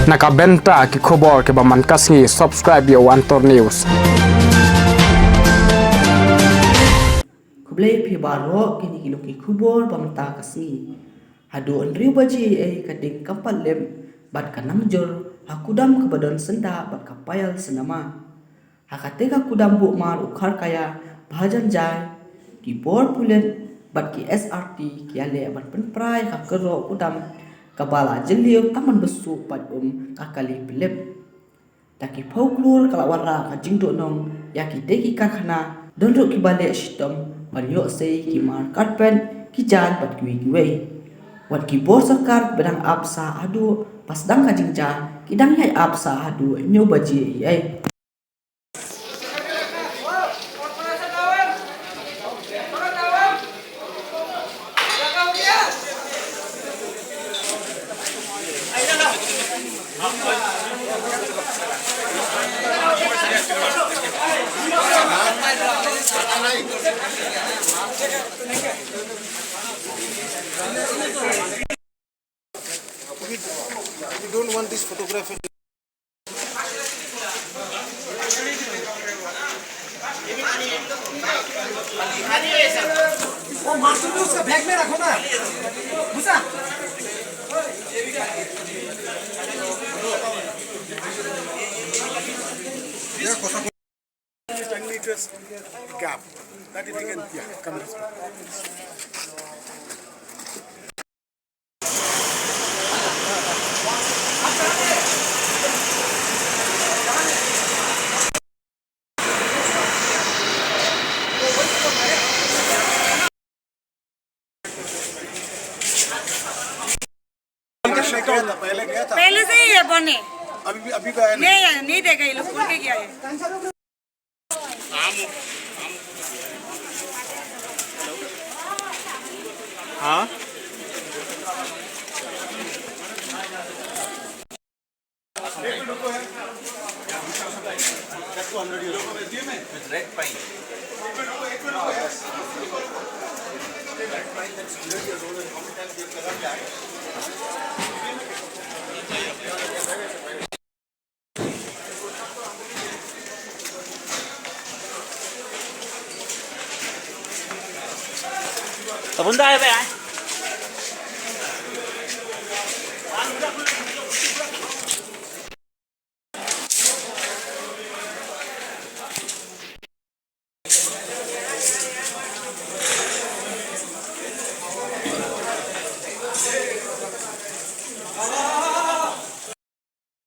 Nakabenta ki khobor ke baman kasngi subscribe yo Antor News. Kublai pi baro kini kilo ki kubor pamta kasi. Hadu andriu baji kading kapal lem bat kanang jor hakudam kebadon senda bat kapayal senama. Hakateka kudam bu mar ukhar kaya bahajan jai ki bor pulen bat ki SRT ki ale bat penprai hakero kudam kabala jeliu taman besu pat kakali pelem. Taki pauklur kalawara ka jingdo nong yaki deki kakana dondok ki balik shitom panyo sei ki mar karpen ki jan pat kiwi. Wat ki bor sakar bedang apsa adu pas dang ka jingja kidang yai apsa adu nyo baji yai. We don't want this photography. वो master भी उसका bag में रखो ना घुसा Yeah, 10 meters gap. That is again. Yeah, come this way. पहले से ही है बने अभी का है नहीं देगा ये लोग खोल के क्या है हाँ Tập vấn đề vậy anh?